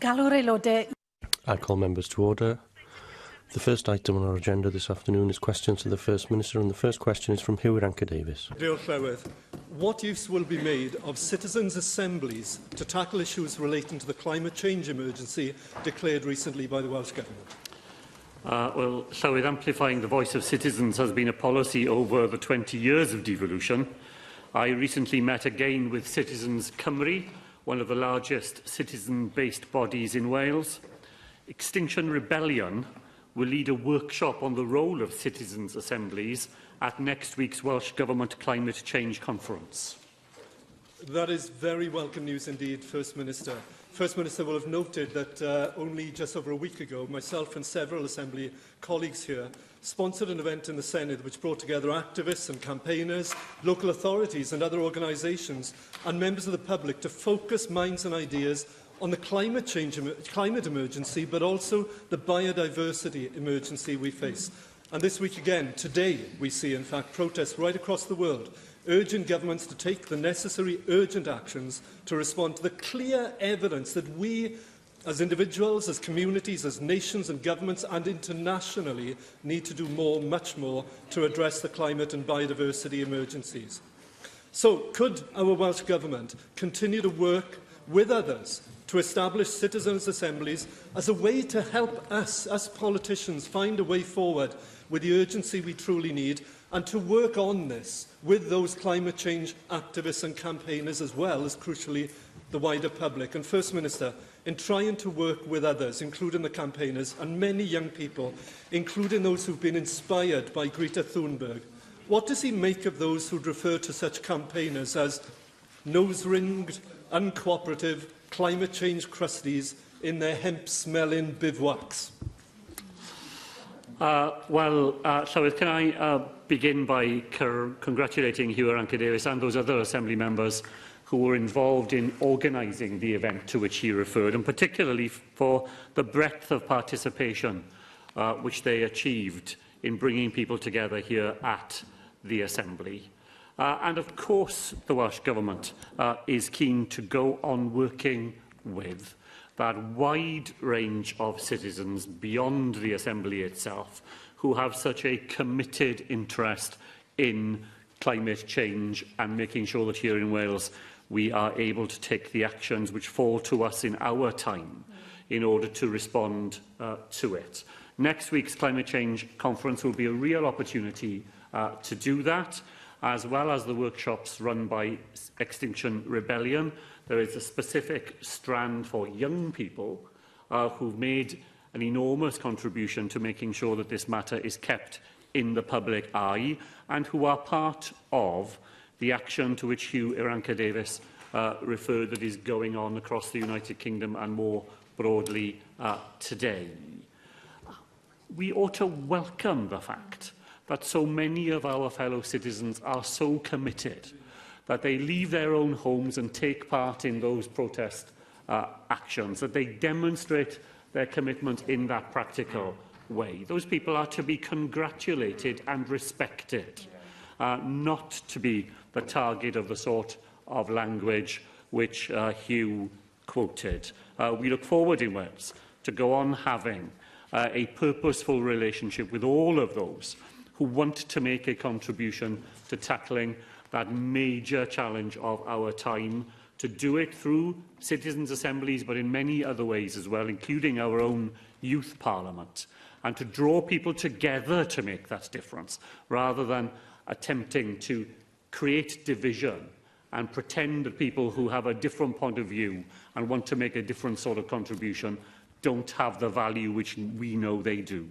Galw'r aelodau. I call members to order. The first item on our agenda this afternoon is questions to the First Minister, and the first question is from Hugh Davis. What use will be made of citizens' assemblies to tackle issues relating to the climate change emergency declared recently by the Welsh Government? Well, Llywydd, amplifying the voice of citizens has been a policy over the 20 years of devolution. I recently met again with Citizens Cymru, one of the largest citizen-based bodies in Wales. Extinction Rebellion will lead a workshop on the role of citizens' assemblies at next week's Welsh Government Climate Change Conference. That is very welcome news indeed, First Minister. First Minister will have noted that only just over a week ago, myself and several Assembly colleagues here sponsored an event in the Senedd which brought together activists and campaigners, local authorities and other organisations and members of the public to focus minds and ideas on the climate emergency, but also the biodiversity emergency we face. And this week again, today, we see, in fact, protests right across the world urging governments to take the necessary urgent actions to respond to the clear evidence that we, as individuals, as communities, as nations and governments, and internationally, need to do more, much more, to address the climate and biodiversity emergencies. So, could our Welsh Government continue to work with others to establish citizens' assemblies as a way to help us, as politicians, find a way forward with the urgency we truly need, and to work on this with those climate change activists and campaigners, as well as, crucially, the wider public? And First Minister, in trying to work with others, including the campaigners and many young people, including those who've been inspired by Greta Thunberg, what does he make of those who refer to such campaigners as nose-ringed, uncooperative, climate change crusties in their hemp-smelling bivouacs? Llywydd, can I begin by congratulating Hugh Davis and those other Assembly members who were involved in organising the event to which he referred, and particularly for the breadth of participation which they achieved in bringing people together here at the Assembly. And of course, the Welsh Government is keen to go on working with that wide range of citizens beyond the Assembly itself who have such a committed interest in climate change and making sure that here in Wales we are able to take the actions which fall to us in our time in order to respond to it. Next week's Climate Change Conference will be a real opportunity to do that, as well as the workshops run by Extinction Rebellion. There is a specific strand for young people who've made an enormous contribution to making sure that this matter is kept in the public eye, and who are part of the action to which Hugh Davis referred that is going on across the United Kingdom and more broadly today. We ought to welcome the fact that so many of our fellow citizens are so committed that they leave their own homes and take part in those protest actions, that they demonstrate their commitment in that practical way. Those people are to be congratulated and respected, not to be the target of the sort of language which Hugh quoted. We look forward in Wales to go on having a purposeful relationship with all of those who want to make a contribution to tackling that major challenge of our time, to do it through citizens' assemblies, but in many other ways as well, including our own youth parliament, and to draw people together to make that difference, rather than attempting to create division and pretend that people who have a different point of view and want to make a different sort of contribution don't have the value which we know they do.